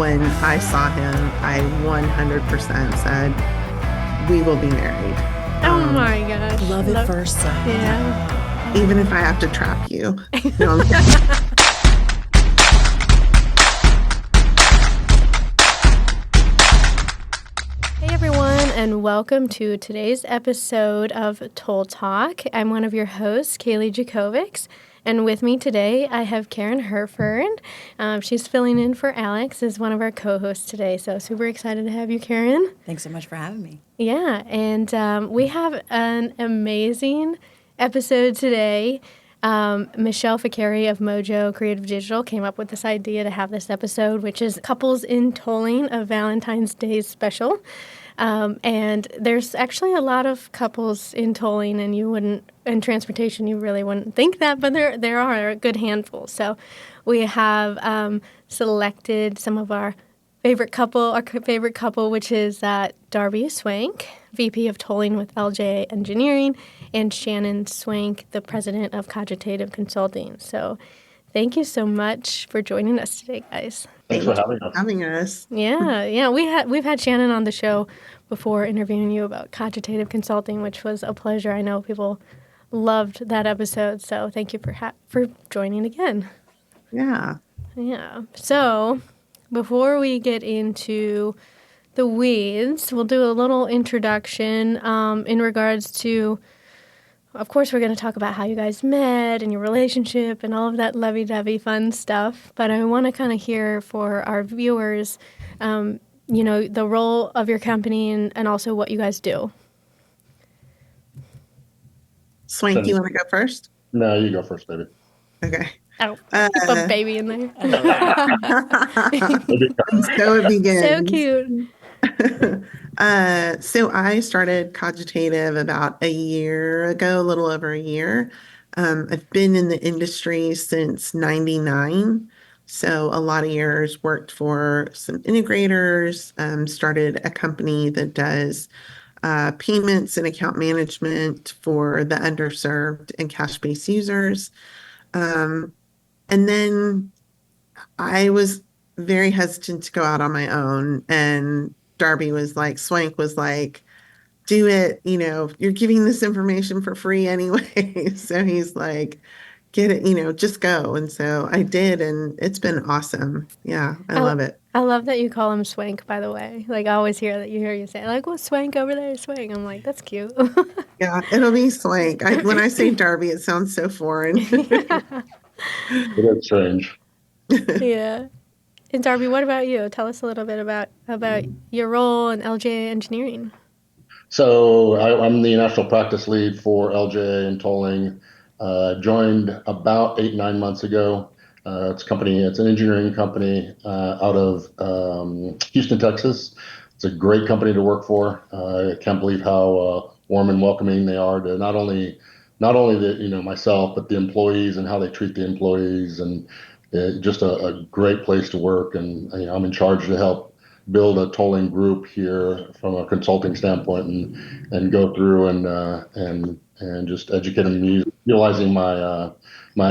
when I saw him, I 100% said, we will be married. Oh my gosh. Love at first sight. Yeah. Even if I have to trap you. No, I'm kidding. Hey everyone, and welcome to today's episode of Toll Talk. I'm one of your hosts, Kalie Jakovics, and with me today I have Karen Herford. She's filling in for Alex as one of our co-hosts today, so super excited to have you, Karen. Thanks so much for having me. Yeah, and we have an amazing episode today. Michelle Ficari of Mojo Creative Digital came up with this idea to have this episode, which is Couples in Tolling, a Valentine's Day special. And there's actually a lot of couples in tolling, and in transportation, you really wouldn't think that, but there are a good handful. So we have selected some of our favorite couple, which is Darby Swank, VP of Tolling with LJA Engineering, and Shannon Swank, the president of Cogitative Consulting. So thank you so much for joining us today, guys. Thanks for having us. Yeah. We've had Shannon on the show before interviewing you about Cogitative Consulting, which was a pleasure. I know people loved that episode, so thank you for joining again. Yeah. So before we get into the weeds, we'll do a little introduction in regards to, of course, we're going to talk about how you guys met and your relationship and all of that lovey-dovey fun stuff. But I want to kind of hear for our viewers, the role of your company and also what you guys do. Swank, do you want to go first? No, you go first, baby. Okay. Oh, keep a baby in there. So it begins. So cute. So I started Cogitative about a year ago, a little over a year. I've been in the industry since '99. So a lot of years, worked for some integrators, started a company that does payments and account management for the underserved and cash-based users. And then I was very hesitant to go out on my own. And Darby was like, Swank was like, do it, you're giving this information for free anyway. So he's like, get it, just go. And so I did, and it's been awesome. Yeah, I love it. I love that you call him Swank, by the way. Like, I always hear you say, like, well, Swank over there, Swank. I'm like, that's cute. Yeah, it'll be Swank. When I say Darby, it sounds so foreign. It is strange. Yeah. And Darby, what about you? Tell us a little bit about your role in LJA Engineering. So I'm the national practice lead for LJA and tolling. Joined about 8-9 months ago. It's an engineering company out of Houston, Texas. It's a great company to work for. I can't believe how warm and welcoming they are to not only myself, but the employees and how they treat the employees, and just a great place to work. And I'm in charge to help build a tolling group here from a consulting standpoint, and go through and just educate them utilizing my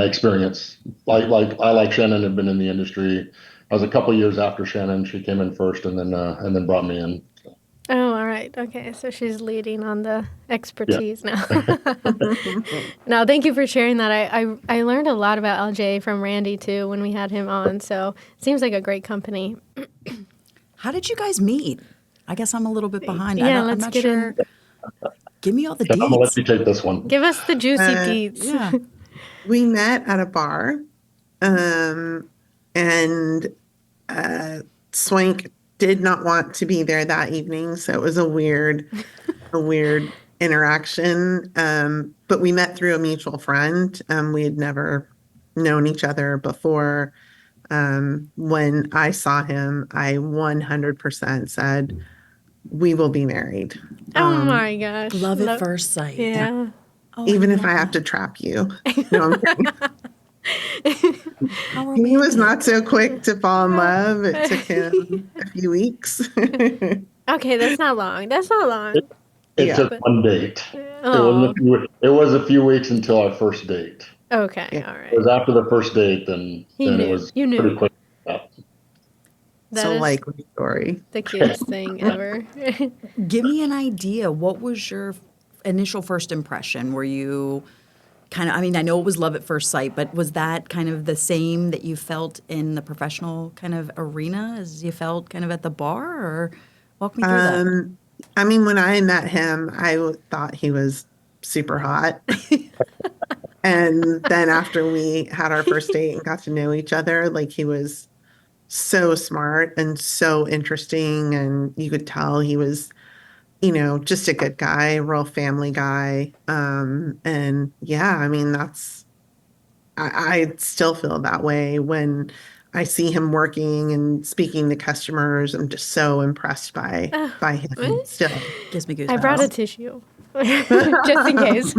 experience. Like Shannon, have been in the industry. I was a couple years after Shannon. She came in first, and then brought me in. Oh, all right. Okay, so she's leading on the expertise now. No, thank you for sharing that. I learned a lot about LJ from Randy, too, when we had him on, so it seems like a great company. How did you guys meet? I guess I'm a little bit behind. Yeah, I'm not sure. Give me all the deets. I'm going to let you take this one. Give us the juicy deets. Yeah. We met at a bar, and Swank did not want to be there that evening, so it was a weird interaction. But we met through a mutual friend. We had never known each other before. When I saw him, I 100% said, we will be married. Oh my gosh. Love at first sight. Yeah. Even if I have to trap you. No, I'm kidding. He was not so quick to fall in love. It took him a few weeks. Okay, that's not long. It took one date. Oh. It was a few weeks until our first date. Okay, all right. It was after the first date, then it was You knew. pretty quick. That So is likely story. the cutest thing ever. Give me an idea. What was your initial first impression? Were you kind of, I mean, I know it was love at first sight, but was that kind of the same that you felt in the professional kind of arena as you felt kind of at the bar? Or walk me through that. Um, I mean, when I met him, thought he was super hot. And then after we had our first date and got to know each other, like he was so smart and so interesting. And you could tell he was, just a good guy, real family guy. And yeah, I mean, I still feel that way when I see him working and speaking to customers. I'm just so impressed by Oh, by him still. Gives me I brought a goosebumps. tissue just in case.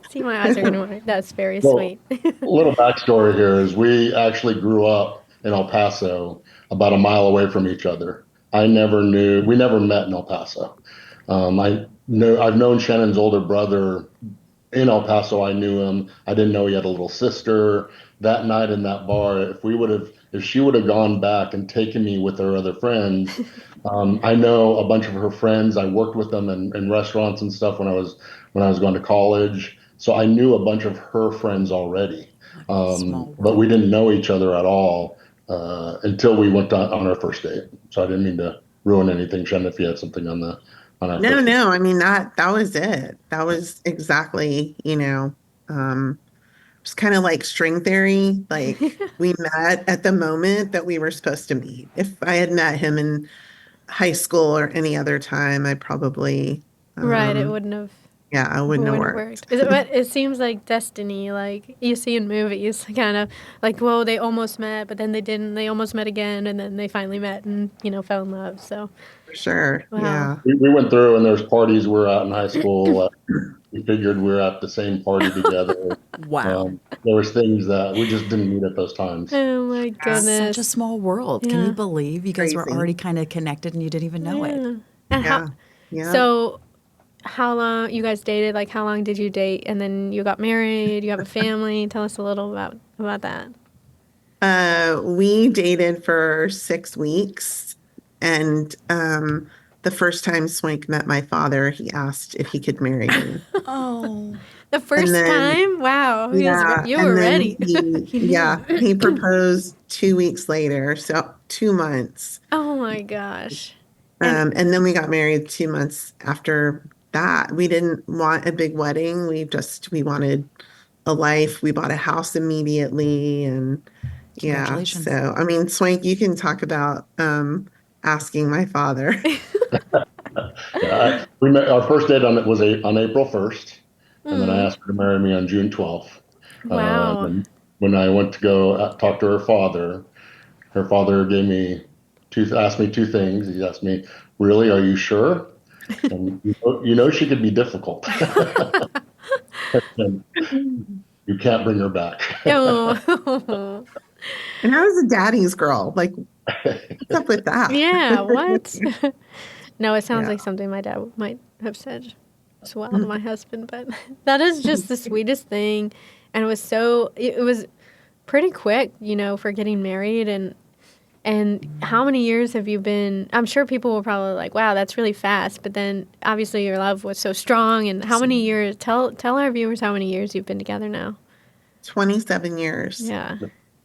See, my eyes are going to water. That's very Well, sweet. a little backstory here is we actually grew up in El Paso, about a mile away from each other. We never met in El Paso. I've known Shannon's older brother in El Paso. I knew him. I didn't know he had a little sister. That night in that bar, if she would have gone back and taken me with her other friends, I know a bunch of her friends. I worked with them in restaurants and stuff when I was going to college. So I knew a bunch of her friends already. Small But we world. didn't know each other at all until we went on our first date. So I didn't mean to ruin anything, Shannon, if you had something on our No, first date. no, I mean that was it. That was exactly, it's kind of like string theory. Like we met at the moment that we were supposed to meet. If I had met him in high school or any other time, I probably, Right, it um, wouldn't have. yeah, I It wouldn't have wouldn't have worked. worked. Is it, but it seems like destiny, like you see in movies, kind of like, whoa, they almost met, but then they didn't. They almost met again, and then they finally met and, fell in love. So, For sure. wow. Yeah. We went through and there's parties we were at in high school. We figured we were at the same party together. Wow. There was things that we just didn't meet at those times. Oh my Such a goodness. small world. Can you Yeah. believe you guys were Crazy. already kind of connected and you didn't even know it? Yeah. And Yeah. Yeah. so how long you guys dated? Like, how long did you date? And then you got married, you have a family. Tell us a little about that. We dated for 6 weeks, and the first time Swank met my father, he asked if he could marry me. Oh, The And first then, time? Wow. yeah, You were and then ready. he knew. he proposed 2 weeks later, so 2 months. Oh my gosh. And And then we got married 2 months after that. We didn't want a big wedding. We wanted a life. We bought a house immediately, and yeah. Congratulations. So, I mean, Swank, you can talk about asking my father. Yeah, we met our first date on April 1st, and then I mm, asked her to marry me on June 12th. wow. And when I went to go talk to her father asked me two things. He asked me, "Really, are you sure?" And you know she could be difficult, and you can't bring her back. Oh. And I was a daddy's girl. Like, what's up with that? Yeah, what? No, it sounds Yeah. like something my dad might have said as well to my husband, but that is just the sweetest thing. And it was pretty quick, for getting married. And how many years have you been? I'm sure people will probably like, wow, that's really fast. But then obviously your love was so strong. And how many years? Tell our viewers how many years you've been together now. 27 years. Yeah.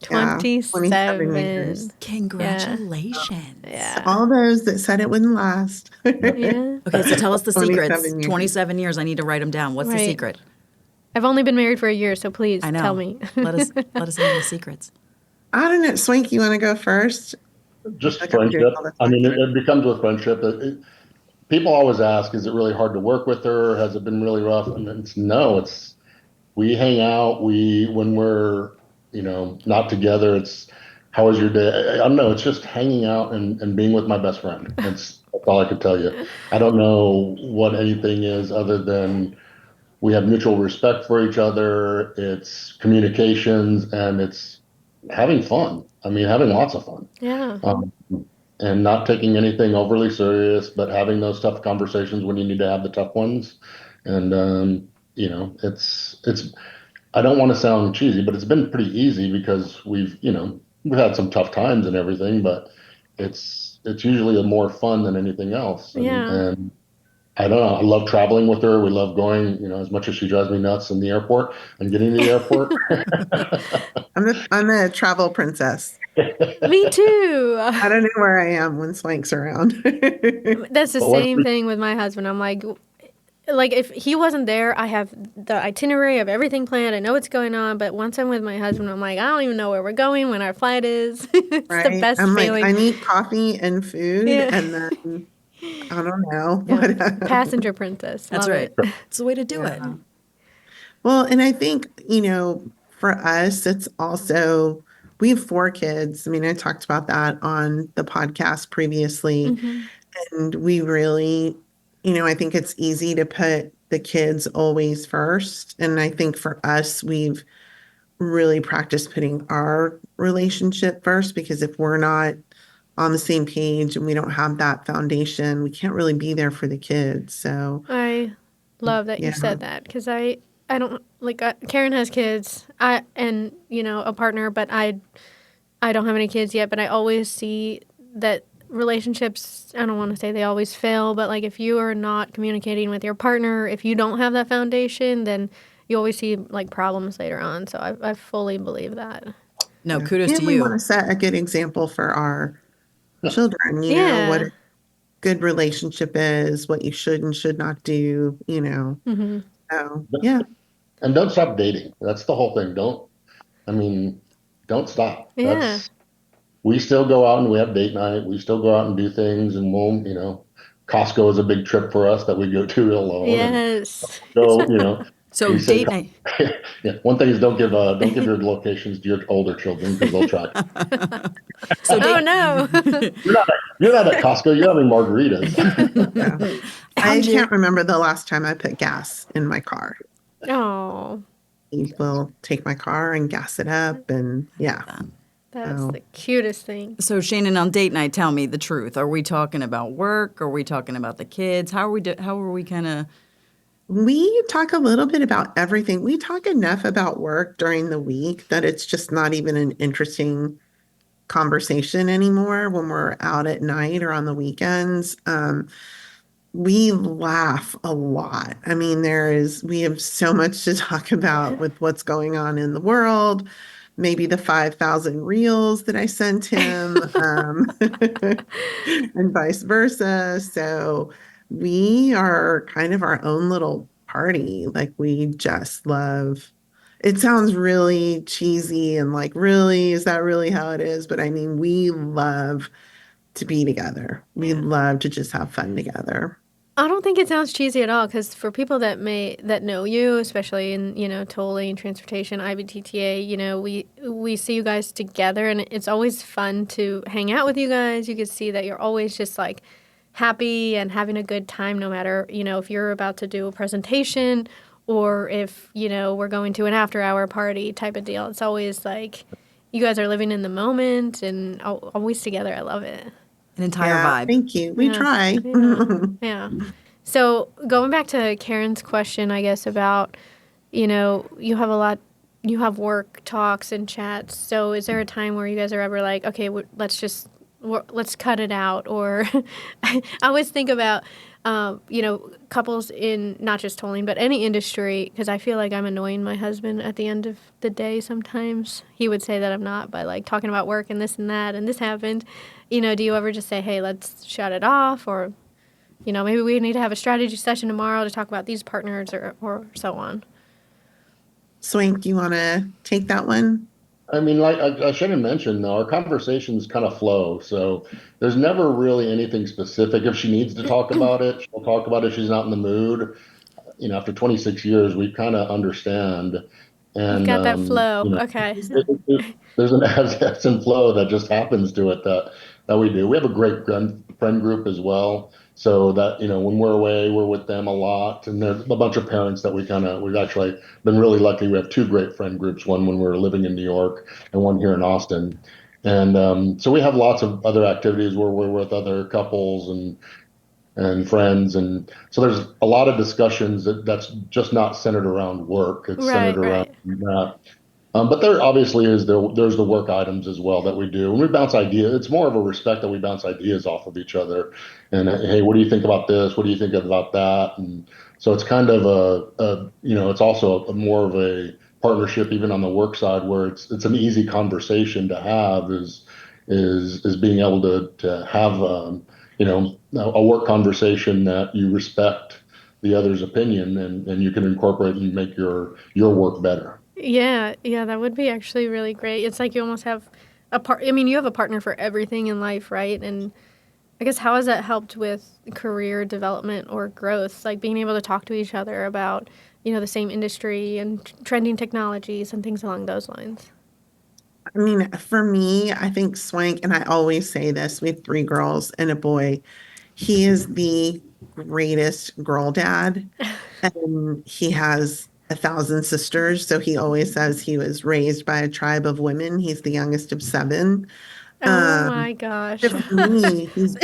Yeah, 27 27. years. Yeah. Congratulations. Yeah. All those that said it wouldn't last. Yeah. Okay, so tell us the secrets. 27 years. 27 years. I need to write them down. What's the Right. secret? I've only been married for a year, so please I know. tell me. Let us know the secrets. I don't know. Swank, you want to go first? Just Like I'm doing friendship. all the I mean, talking. it becomes with friendship. People always ask, "Is it really hard to work with her? Has it been really rough?" And it's no. It's we hang out. When we're not together. It's how was your day? I don't know. It's just hanging out and being with my best friend. That's all I could tell you. I don't know what anything is other than we have mutual respect for each other. It's communications and it's having fun. I mean, having lots of fun. Yeah. Um, and not taking anything overly serious, but having those tough conversations when you need to have the tough ones. And it's. I don't want to sound cheesy, but it's been pretty easy because we've had some tough times and everything, but it's usually more fun than anything else. Yeah. And I don't know. I love traveling with her. We love going, as much as she drives me nuts in the airport and getting to the airport. I'm a travel princess. Me too. I don't know where I am when Swank's around. That's the But once same thing with my husband. I'm like if he wasn't there, I have the itinerary of everything planned. I know what's going on, but once I'm with my husband, I'm like, I don't even know where we're going, when our flight is. It's the Right? best I'm like, feeling. I need coffee and food, Yeah. and then I don't know Yeah. what. Passenger princess. That's Love right. it. It's the way to do it. Yeah. Well, and I think, for us, it's also, we have 4 kids. I mean, I talked about that on the podcast previously, Hmm. and we really, I think it's easy to put the kids always first. And I think for us, we've really practiced putting our relationship first because if we're not on the same page and we don't have that foundation, we can't really be there for the kids. So, I love that you yeah. said that because I don't like Karen has kids. And a partner, but I don't have any kids yet, but I always see that relationships, I don't want to say they always fail, but like if you are not communicating with your partner, if you don't have that foundation, then you always see like problems later on. So I fully believe that. No, Yeah. kudos to And we want you. to set a good example for our children, what Yeah. a good relationship is, what you should and should not do. Hmm. So, yeah. and don't stop dating. That's the whole thing. I mean, don't stop. Yeah. We still go out and we have date night. We still go out and do things and Costco is a big trip for us that we go to alone and Yes. go, So we say, date night. yeah, one thing is don't give your locations to your older children because they'll track. So Oh date. no. You're not at Costco. You're having margaritas. Yeah. How I did you? can't remember the last time I put gas in my car. Oh, He will take my car and gas it up and yeah. that's So the cutest thing. So Shannon, on date night, tell me the truth. Are we talking about work? Are we talking about the kids? How are we kind of? we talk a little bit about everything. We talk enough about work during the week that it's just not even an interesting conversation anymore when we're out at night or on the weekends. We laugh a lot. I mean, we have so much to talk about with what's going on in the world, maybe the 5,000 reels that I sent him, and vice versa. So we are kind of our own little party. Like we just love, it sounds really cheesy and like, really, is that really how it is? But I mean, we love to be together. We Yeah. love to just have fun together. I don't think it sounds cheesy at all because for people that know you, especially in tolling, transportation, IBTTA, we see you guys together, and it's always fun to hang out with you guys. You can see that you're always just like happy and having a good time, no matter if you're about to do a presentation or if we're going to an after-hour party type of deal. It's always like you guys are living in the moment and always together. I love it. An entire Yeah, vibe. thank you. We Yeah, try. yeah, yeah. So going back to Karen's question, I guess about, you have you have work talks and chats. So is there a time where you guys are ever like, okay, let's cut it out? Or I always think about, couples in not just tolling, but any industry, because I feel like I'm annoying my husband at the end of the day sometimes. He would say that I'm not by like talking about work and this and that and this happened. Do you ever just say, hey, let's shut it off? Or, maybe we need to have a strategy session tomorrow to talk about these partners or so on. Swank, you want to take that one? I mean, like I should have mentioned, though, our conversations kind of flow. So there's never really anything specific. If she needs to talk about it, she'll talk about it. If she's not in the mood. After 26 years, we kind of understand. You've And, got that flow. Okay. there's an ebbs and flow that just happens to it that we do. We have a great friend group as well. So that, when we're away, we're with them a lot. And there's a bunch of parents that we've actually been really lucky. We have 2 great friend groups, one when we were living in New York and one here in Austin. And so we have lots of other activities where we're with other couples and friends. And so there's a lot of discussions that's just not centered around work. It's centered Right, around right. But there obviously there's the work items as well that we do. And we bounce ideas. It's more of a respect that we bounce ideas off of each other. And hey, what do you think about this? What do you think about that? And so it's kind of it's also more of a partnership even on the work side where it's an easy conversation to have is being able to have a work conversation that you respect the other's opinion and you can incorporate and make your work better. Yeah, yeah, that would be actually really great. It's like you almost have I mean, you have a partner for everything in life, right? And I guess how has that helped with career development or growth? Like being able to talk to each other about, the same industry and trending technologies and things along those lines. I mean, for me, I think Swank, and I always say this, we have three girls and a boy. He is the greatest girl dad, and he has 1,000 sisters. So he always says he was raised by a tribe of women. He's the youngest of seven. Oh Um, my gosh. but for me, he's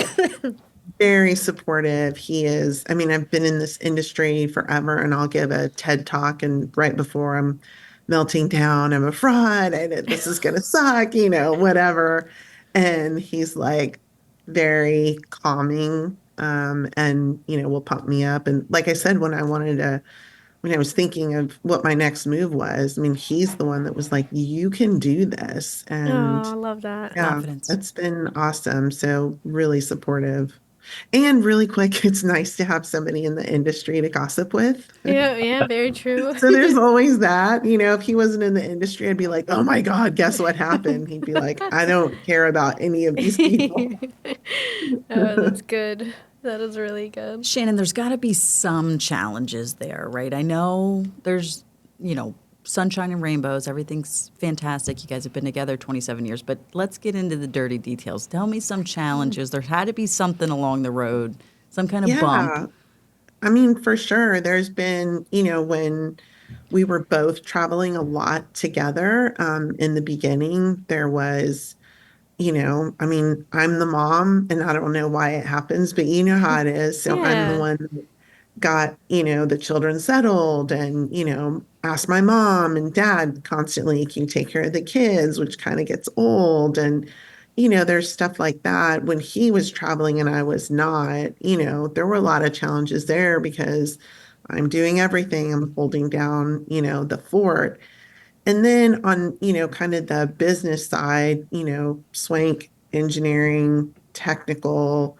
very supportive. He is, I mean, I've been in this industry forever and I'll give a TED talk and right before I'm melting down, I'm a fraud and this is gonna suck, whatever. And he's like very calming, and will pump me up. And like I said, when I was thinking of what my next move was, I mean, he's the one that was like, you can do this. Oh, And I love that. yeah, Confidence. that's been awesome. So really supportive. And really quick, it's nice to have somebody in the industry to gossip with. Yeah, yeah, very true. So there's always that. If he wasn't in the industry, I'd be like, oh my God, guess what happened? He'd be like, I don't care about any of these people. Oh, that's good. That is really good. Shannon, there's got to be some challenges there, right? I know there's, sunshine and rainbows. Everything's fantastic. You guys have been together 27 years, but let's get into the dirty details. Tell me some challenges. There had to be something along the road, some kind of bump. Yeah. I mean, for sure. There's been, when we were both traveling a lot together, in the beginning, there was, I mean, I'm the mom and I don't know why it happens, but you know how it is. So I'm the Yeah. one that got, the children settled and, asked my mom and dad constantly, can you take care of the kids, which kind of gets old. And, there's stuff like that. When he was traveling and I was not, there were a lot of challenges there because I'm doing everything. I'm holding down, the fort. And then on, kind of the business side, Swank engineering, technical,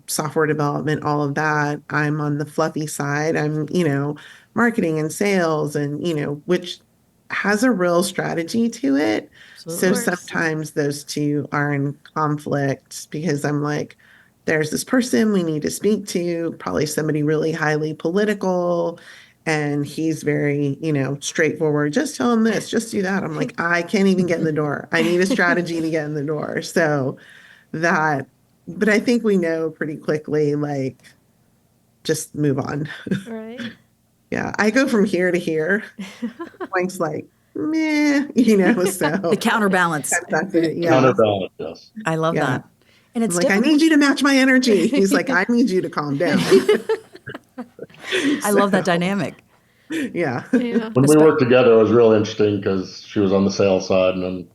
software development, all of that. I'm on the fluffy side. I'm, marketing and sales and, which has a real strategy to it. Of So Absolutely. course. sometimes those two are in conflict because I'm like, there's this person we need to speak to, probably somebody really highly political and he's very, straightforward. Just tell him this, just do that. I'm like, I can't even get in the door. I need a strategy to get in the door. So that, but I think we know pretty quickly, like, just move on. Right. Yeah. I go from here to here. Points like, meh, The so counterbalance. yeah. Counterbalance, yes. I love Yeah. that. And I'm it's like, I difficult. need you to match my energy. He's like, I need you to calm down. I love that So, dynamic. yeah. Yeah. When we worked together, it was real interesting because she was on the sales side, and I'm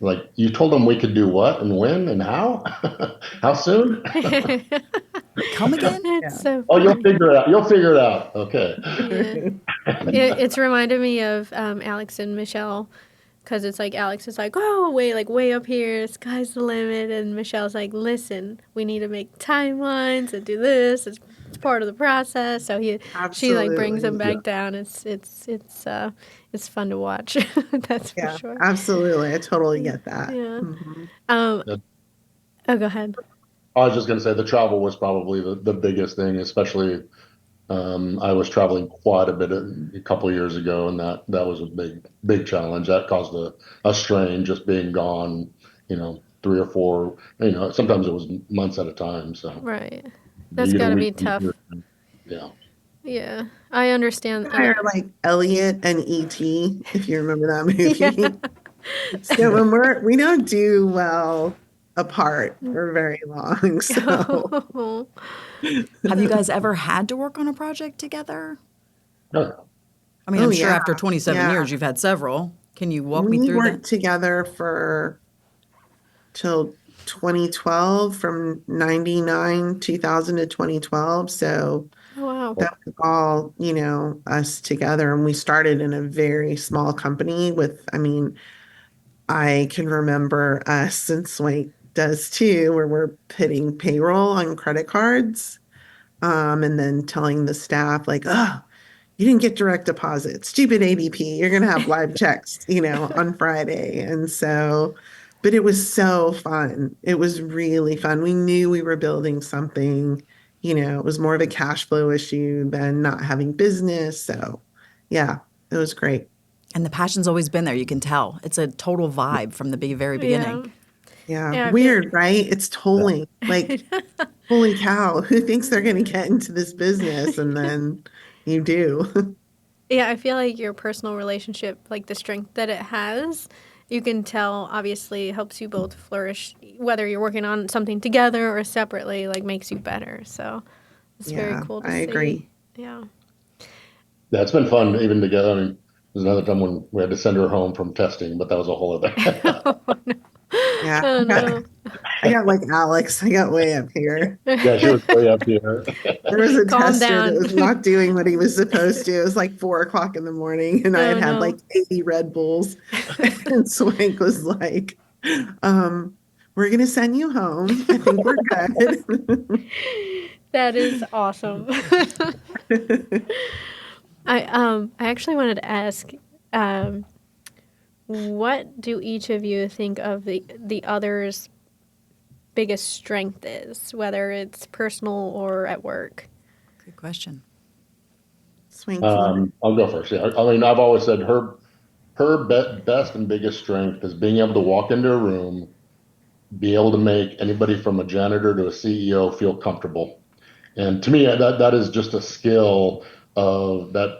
like, "You told them we could do what and when and how? How soon? Come again? It's Yeah. so Oh, you'll funny. figure it out. You'll figure it out. Okay." Yeah. It's reminded me of Alex and Michelle because it's like Alex is like, oh, way up here, sky's the limit. And Michelle's like, listen, we need to make timelines and do this. It's part of the process. So she like brings him Absolutely. Yeah. back down. It's fun to watch. That's for Yeah, sure. absolutely. I totally get that. Yeah. Mhm. Um, The- oh, go ahead. I was just going to say the travel was probably the biggest thing, especially I was traveling quite a bit a couple of years ago, and that was a big challenge. That caused a strain just being gone, 3 or 4, sometimes it was months at a time. So Right. That's you get a got to week, be tough. yeah. Yeah. I understand. I are like Elliot and E.T., if you remember that movie. So when we don't do well apart for very long. So Yeah. Have you guys ever had to work on a project together? No, I mean, oh I'm sure yeah. after 27 Yeah. years, you've had several. Can you walk me We through worked that? together for till 2012, from 99, 2000 to 2012. So Oh, wow. that was all, us together. And we started in a very small company with, I mean, I can remember us, and Swank does too, where we're putting payroll on credit cards, and then telling the staff like, oh, you didn't get direct deposit. Stupid ADP. You're going to have live checks, on Friday. And so, but it was so fun. It was really fun. We knew we were building something, it was more of a cash flow issue than not having business. So, yeah, it was great. And the passion's always been there. You can tell. It's a total vibe from the very beginning. Yeah. Yeah. Yeah, I feel Weird, right? It's tolling. Like, holy cow, who thinks they're going to get into this business? And then you do. yeah, I feel like your personal relationship, like the strength that it has, you can tell obviously helps you both flourish, whether you're working on something together or separately, like makes you better. So it's very Yeah, cool to I see. agree. Yeah. Yeah, it's been fun even together. I mean, there's another time when we had to send her home from testing, but that was a whole other. Yeah. Oh no. I got like Alex. I got way up here. Yeah, she was way up here. There was a Calm tester that down. was not doing what he was supposed to. It was like 4 o'clock in the morning, and I had Oh had no. like 80 Red Bulls. And Swank was like, um, we're gonna send you home. I think we're good. That is awesome. I actually wanted to ask, um, what do each of you think of the other's biggest strength is, whether it's personal or at work? Good question. Swank, you want I'll go first. Yeah, I mean, I've always said her best and biggest strength is being able to walk into a room, be able to make anybody from a janitor to a CEO feel comfortable. And to me, that is just a skill of that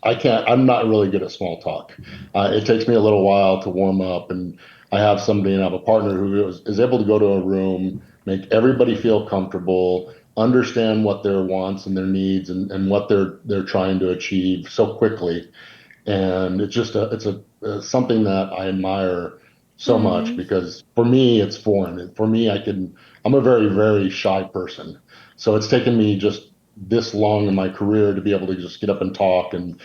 I can't, I'm not really good at small talk. It takes me a little while to warm up, and I have somebody and I have a partner who is able to go to a room, make everybody feel comfortable, understand what their wants and their needs and what they're trying to achieve so quickly. And it's something that I admire so much Hmm. because for me it's foreign. For me, I'm a very very shy person, so it's taken me just this long in my career to be able to just get up and talk and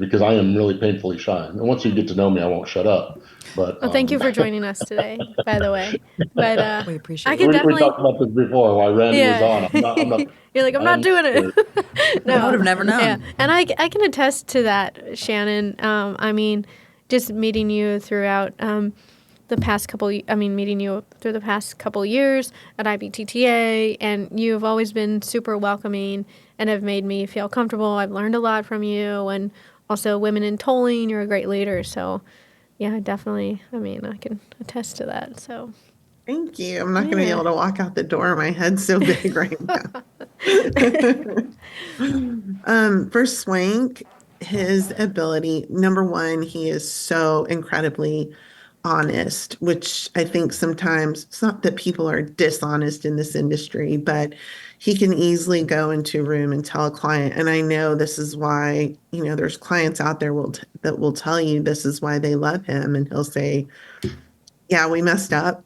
because I am really painfully shy. And once you get to know me, I won't shut up. But Well, thank you for joining us today, by the way. But We I appreciate could it. we definitely, talked about this before while Randy was yeah. on. You're like, I'm I not am doing not. it. I would No, have never yeah, known. and I can attest to that, Shannon. I mean, just meeting you throughout the past couple, I mean, meeting you through the past couple years at IBTTA, and you've always been super welcoming and have made me feel comfortable. I've learned a lot from you, and also women in tolling. You're a great leader, so yeah, definitely. I mean, I can attest to that. So Thank you. I'm not going to be yeah. able to walk out the door. My head's so big right now. For Swank, his ability, number one, he is so incredibly honest, which I think sometimes it's not that people are dishonest in this industry, but he can easily go into a room and tell a client. And I know this is why, there's clients out there that will tell you this is why they love him. And he'll say, yeah, we messed up.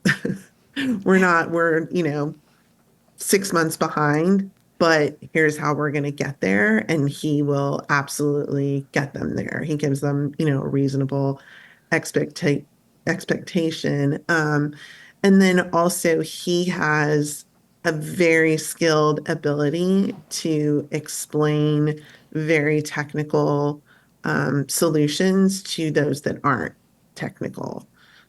We're 6 months behind, but here's how we're going to get there. And he will absolutely get them there. He gives them, a reasonable expecta- expectation. And then also, he has a very skilled ability to explain very technical solutions to those that aren't technical.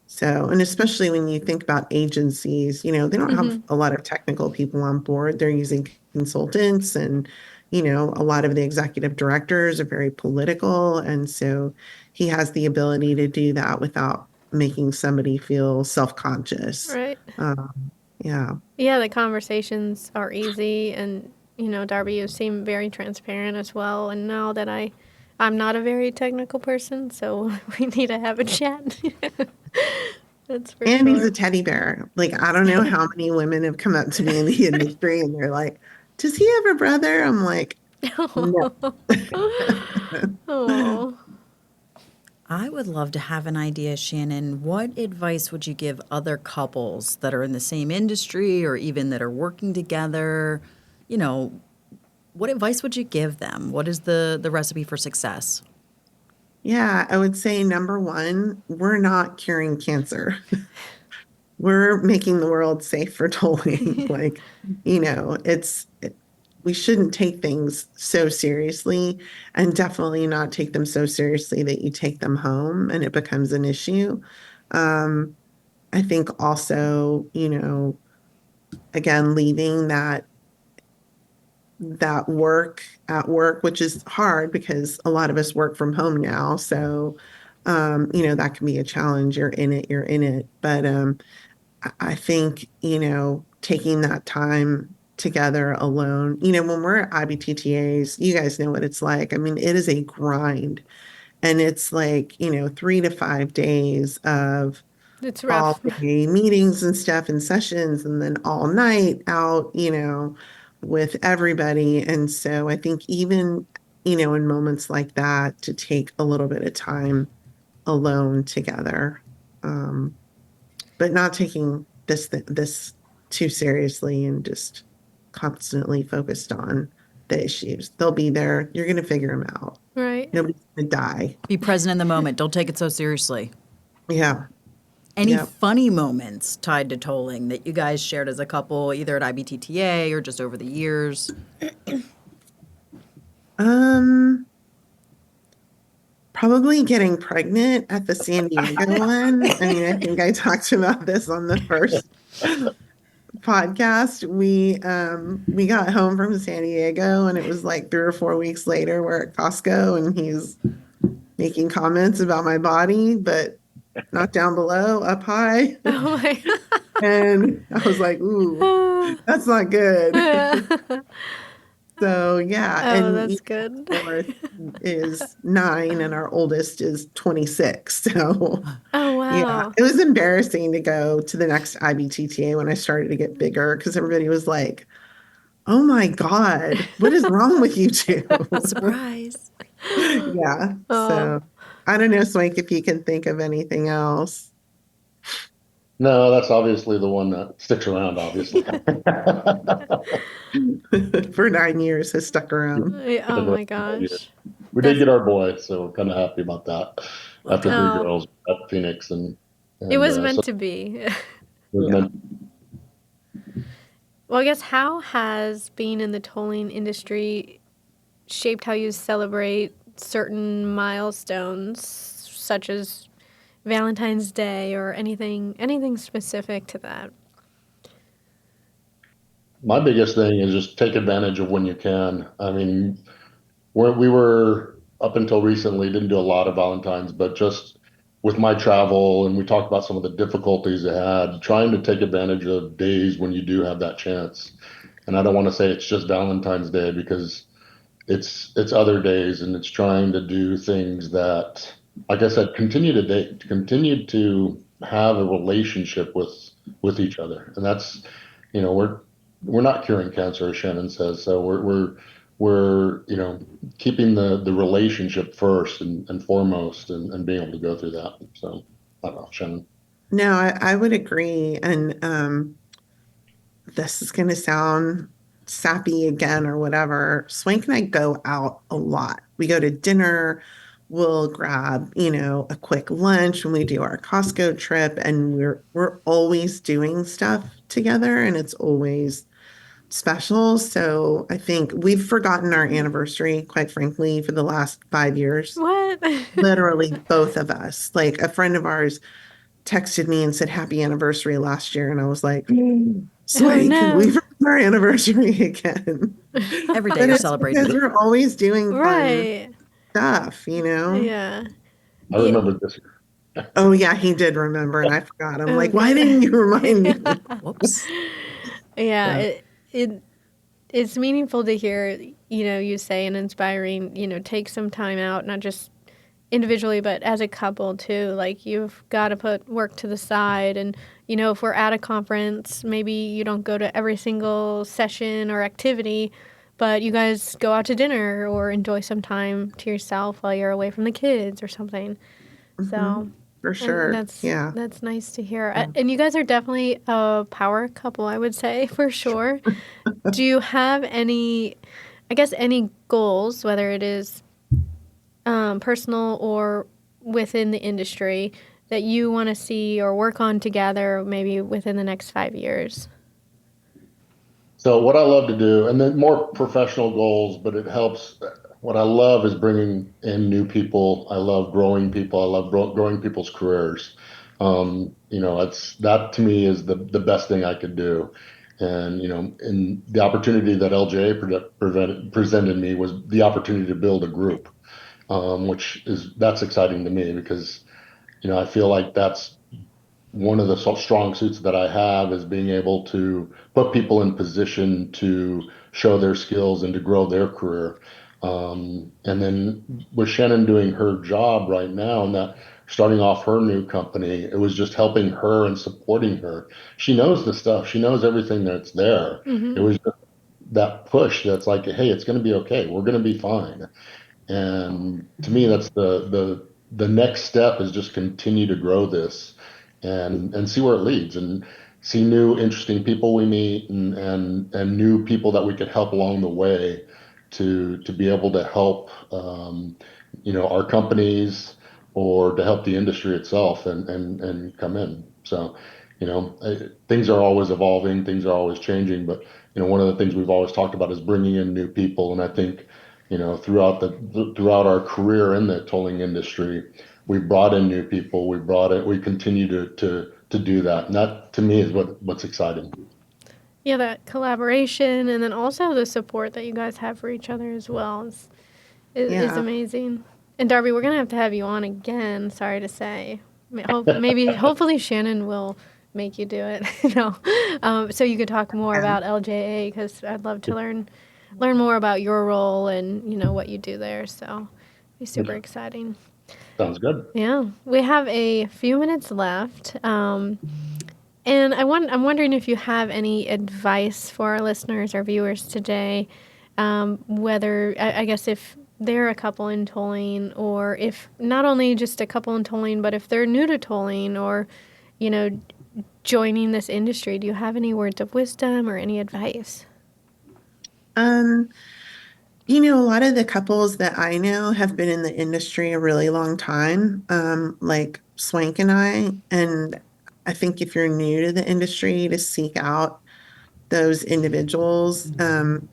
So, and especially when you think about agencies, they don't have Hmm. a lot of technical people on board. They're using consultants, and, a lot of the executive directors are very political. And so he has the ability to do that without making somebody feel self-conscious. Right. Yeah. Yeah, the conversations are easy, and Darby, you seem very transparent as well. And now that I'm not a very technical person, so we need to have a chat. That's for And he's sure. a teddy bear. Like, I don't know how many women have come up to me in the industry and they're like, does he have a brother? I'm like, no. Oh, I would love to have an idea, Shannon. What advice would you give other couples that are in the same industry or even that are working together? You know, what advice would you give them? What is the recipe for success? Yeah, I would say number one, we're not curing cancer. We're making the world safe for tolling. Like, we shouldn't take things so seriously and definitely not take them so seriously that you take them home and it becomes an issue. Um, I think also, again, leaving that work at work, which is hard because a lot of us work from home now. So, that can be a challenge. You're in it. But I think, taking that time together alone, when we're at IBTTAs, you guys know what it's like. I mean, it is a grind. And it's like, 3 to 5 days of It's all rough. day meetings and stuff and sessions, and then all night out, with everybody. And so I think even, in moments like that, to take a little bit of time alone together. Um, but not taking this too seriously and just constantly focused on the issues. They'll be there. You're going to figure them out. Right. Nobody's going to die. Be present in the moment. Don't take it so seriously. Yeah. Any Yeah. funny moments tied to tolling that you guys shared as a couple, either at IBTTA or just over the years? Um, Probably getting pregnant at the San Diego one. I mean, I think I talked about this on the first podcast. We got home from San Diego and it was like 3 or 4 weeks later we're at Costco and he's making comments about my body, but not down below, up high. Oh my. And I was like, ooh, that's not good. So yeah, Oh, and that's good. our fourth is 9 and our oldest is 26. So Oh, yeah, wow. it was embarrassing to go to the next IBTTA when I started to get bigger because everybody was like, "Oh my God, what is wrong with you two?" Surprise. Yeah. Oh, So I don't know, Swank, if you can think of anything else No, that's obviously the one that sticks around, obviously. for 9 years has stuck around. oh my gosh. We did That's, get our boy, so we're kind of happy about that. After three oh, girls at Phoenix, and it and was so meant it to be. was Yeah. meant. Well, I guess how has being in the tolling industry shaped how you celebrate certain milestones, such as Valentine's Day or anything specific to that? My biggest thing is just take advantage of when you can. I mean, we were up until recently didn't do a lot of Valentines, but just with my travel and we talked about some of the difficulties I had, trying to take advantage of days when you do have that chance. And I don't want to say it's just Valentine's Day because it's other days and it's trying to do things that, like I said, continue to date, continue to have a relationship with each other. And that's, we're not curing cancer, as Shannon says. So we're keeping the relationship first and foremost and being able to go through that. So I don't know, Shannon. No, I would agree. And this is going to sound sappy again or whatever. Swank and I go out a lot. We go to dinner. We'll grab, a quick lunch when we do our Costco trip, and we're always doing stuff together, and it's always special. So I think we've forgotten our anniversary, quite frankly, for the last 5 years. What? Literally, both of us. Like a friend of ours texted me and said happy anniversary last year, and I was like, Oh Swank, we no. forgot our anniversary again. Every day But you're it's because celebrating. we're always doing fun Right. stuff. Yeah. I Yeah. remember this. Oh yeah, he did remember, and I forgot. I'm like, why Okay. didn't you remind me? Whoops. Yeah, So, it's meaningful to hear, you say and inspiring, take some time out, not just individually, but as a couple too. Like you've got to put work to the side. And, if we're at a conference, maybe you don't go to every single session or activity, but you guys go out to dinner or enjoy some time to yourself while you're away from the kids or something. So For sure. that's Yeah. nice to hear. And you guys are definitely a power couple, I would say, for sure. Do you have any, I guess, any goals, whether it is personal or within the industry, that you want to see or work on together, maybe within the next 5 years? So what I love to do, and then more professional goals, but it helps. What I love is bringing in new people. I love growing people. I love growing people's careers. It's that to me is the best thing I could do. And and the opportunity that LJA presented me was the opportunity to build a group, which that's exciting to me because I feel like that's one of the strong suits that I have is being able to put people in position to show their skills and to grow their career. And then with Shannon doing her job right now and that starting off her new company, it was just helping her and supporting her. She knows the stuff. She knows everything that's there. It was just that push that's like, hey, it's going to be okay. We're going to be fine. And to me, that's the next step is just continue to grow this and see where it leads and see new interesting people we meet and new people that we could help along the way to be able to help our companies or to help the industry itself and come in. So, things are always evolving, things are always changing, but one of the things we've always talked about is bringing in new people. And I think throughout our career in the tolling industry, we brought in new people. We continue to do that. And that to me is what's exciting. Yeah, that collaboration and then also the support that you guys have for each other as well is Yeah. amazing. And Darby, we're gonna have to have you on again. Sorry to say. Maybe hopefully Shannon will make you do it. No, so you could talk more Yeah. about LJA because I'd love to learn more about your role and what you do there. So it'd be super exciting. Sounds good. Yeah, we have a few minutes left. And I'm wondering if you have any advice for our listeners or viewers today, whether, I guess, if they're a couple in tolling, or if not only just a couple in tolling, but if they're new to tolling or, you know, joining this industry. Do you have any words of wisdom or any advice? Um, a lot of the couples that I know have been in the industry a really long time, like Swank and I. And I think if you're new to the industry, to seek out those individuals.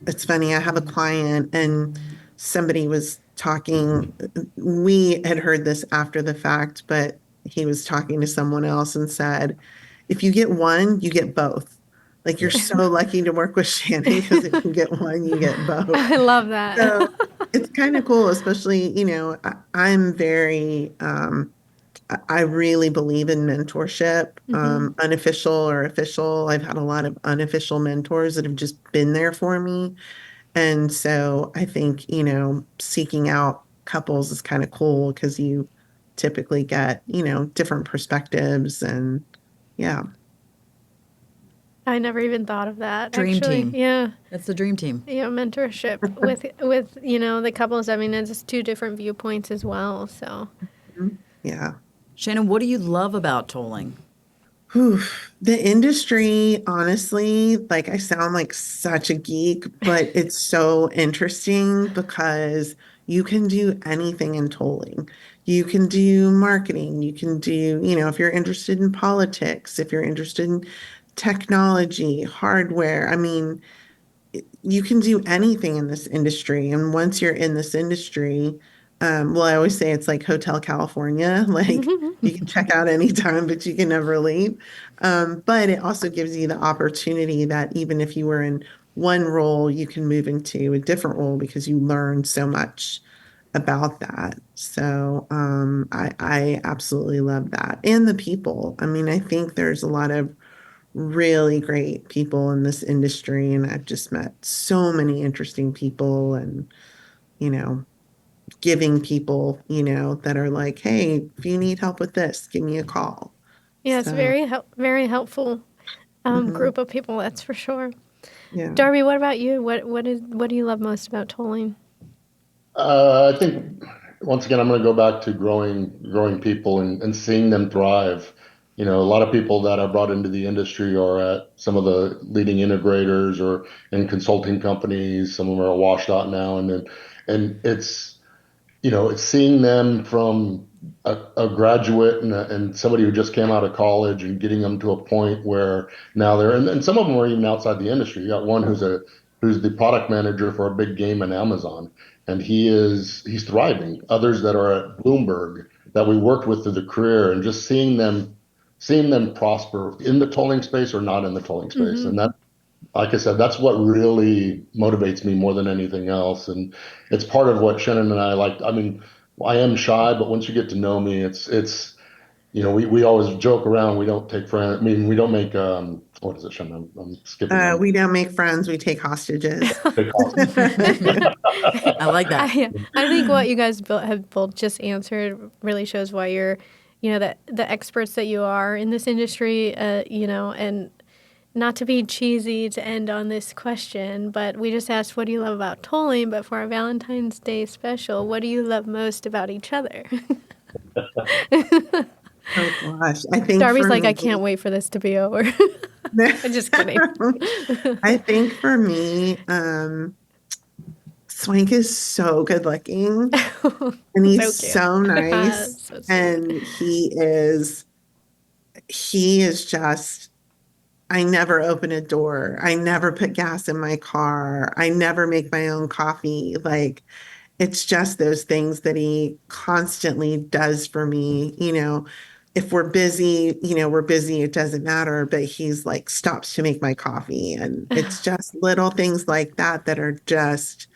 It's funny, I have a client and somebody was talking, we had heard this after the fact, but he was talking to someone else and said, if you get one, you get both. Like you're so lucky to work with Shannon because if you get one, you get both. I love that. So it's kind of cool, especially, I'm very, I really believe in mentorship, unofficial or official. I've had a lot of unofficial mentors that have just been there for me. And so I think, seeking out couples is kind of cool because you typically get, different perspectives and yeah. I never even thought of that. Dream Actually, team. yeah. That's the dream team. Mentorship with the couples. I mean, it's just two different viewpoints as well. So Yeah. Shannon, what do you love about tolling? Whew. The industry, honestly, like I sound like such a geek, but it's so interesting because you can do anything in tolling. You can do marketing. You can do, if you're interested in politics, if you're interested in technology, hardware. I mean, you can do anything in this industry. And once you're in this industry, well, I always say it's like Hotel California, like you can check out anytime, but you can never leave. But it also gives you the opportunity that even if you were in one role, you can move into a different role because you learn so much about that. So I absolutely love that. And the people. I mean, I think there's a lot of really great people in this industry, and I've just met so many interesting people and, you know, giving people, that are like, hey, if you need help with this, give me a call. yeah, it's So, very helpful mhm, group of people. That's for sure. yeah. Darby, what about you? What do you love most about tolling? I think once again, I'm going to go back to growing people and seeing them thrive. You know, a lot of people that are brought into the industry are at some of the leading integrators or in consulting companies. Some of them are washed out now, and it's, you know, it's seeing them from a graduate and somebody who just came out of college and getting them to a point where now and some of them are even outside the industry. You got one who's the product manager for a big game in Amazon, and he's thriving. Others that are at Bloomberg that we worked with through the career, and just seeing them prosper in the tolling space or not in the tolling space. And that, like I said, that's what really motivates me more than anything else. And it's part of what Shannon and I like. I mean, I am shy, but once you get to know me, it's, you know, we always joke around. We don't take friends. I mean, we don't make, what is it, Shannon? I'm skipping them. We don't make friends, we take hostages. Take calls. I like that. I think what you guys have both just answered really shows why you're, the experts that you are in this industry, and not to be cheesy to end on this question, but we just asked, what do you love about tolling? But for our Valentine's Day special, what do you love most about each other? Oh gosh, I think Darby's for like, me, I can't wait for this to be over. I'm just kidding. I think for me, Swank is so good looking and he's So cute. so nice. So sweet. And he is just, I never open a door. I never put gas in my car. I never make my own coffee. Like, it's just those things that he constantly does for me. You know, if we're busy, we're busy, it doesn't matter, but he's like stops to make my coffee. And it's just little things like that that are just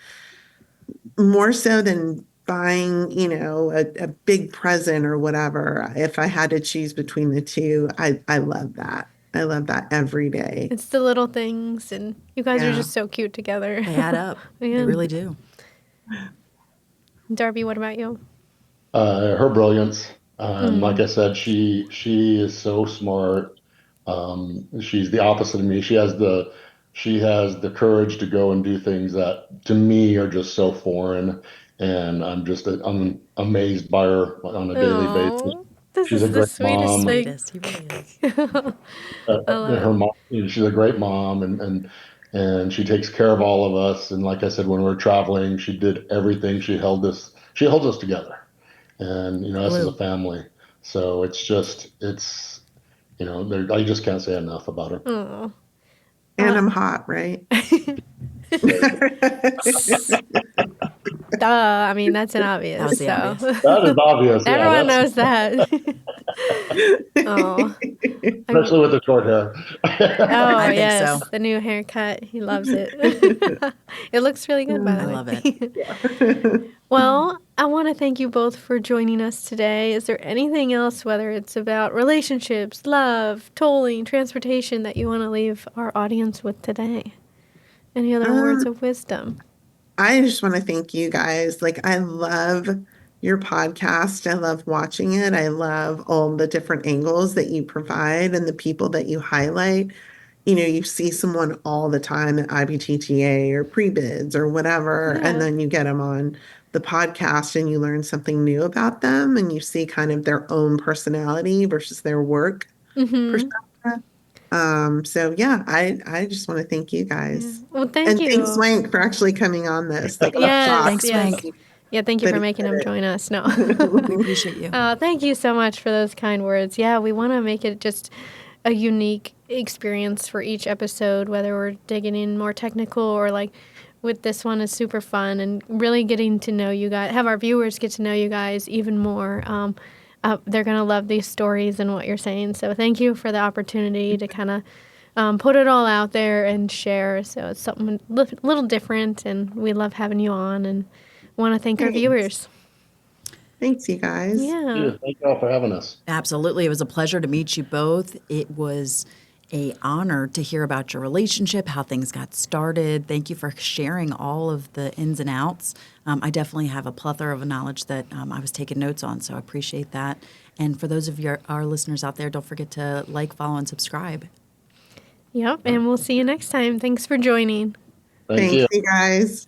more so than buying, a big present or whatever. If I had to choose between the two, I love that. I love that every day. It's the little things, and you guys are Yeah. just so cute together. They add up. They Yeah. really do. Darby, what about you? Her brilliance. Like I said, she is so smart. She's the opposite of me. She has the courage to go and do things that to me are just so foreign, and I'm amazed by her on a daily basis. Oh, this She's a is the great sweetest mom. thing. Sweetest. He really is. I love Her it. mom, she's a great mom, and she takes care of all of us. And like I said, when we were traveling, she did everything. She holds us together, and us as a Glue. family. So I just can't say enough about her. Oh. And I'm hot, right? Duh. I mean, that's an obvious. That was the so. obvious. That is obvious. Yeah, Everyone that's knows that. Oh. especially with the short hair. Oh, I think yes. so. The new haircut. He loves it. It looks really good, by the I way. love it. Well, I want to thank you both for joining us today. Is there anything else, whether it's about relationships, love, tolling, transportation, that you want to leave our audience with today? Any other words of wisdom? I just want to thank you guys. Like, I love your podcast. I love watching it. I love all the different angles that you provide and the people that you highlight. You see someone all the time at IBTTA or pre-bids or whatever, and Yeah. then you get them on the podcast and you learn something new about them and you see kind of their own personality versus their work Mm-hmm. persona. So yeah, I just want to thank you guys. Well, thank And thanks, you. Swank, for actually coming on this. Like, I'm Yes, shocked Thanks, yes. Swank. Yeah, thank you that for he making did him it. join us. No. We appreciate you. Thank you so much for those kind words. Yeah, we want to make it just a unique experience for each episode, whether we're digging in more technical or like with this one is super fun and really getting to know you guys, have our viewers get to know you guys even more. They're going to love these stories and what you're saying. So thank you for the opportunity to kind of put it all out there and share. So it's something a little different, and we love having you on and want to thank our Thanks. viewers. Thanks, you guys. Yeah. Yeah, thank you all for having us. Absolutely. It was a pleasure to meet you both. It was an honor to hear about your relationship, how things got started. Thank you for sharing all of the ins and outs. I definitely have a plethora of knowledge that I was taking notes on, so I appreciate that. And for those of our listeners out there, don't forget to like, follow, and subscribe. Yep. And we'll see you next time. Thanks for joining. Thank Thanks, you. you guys.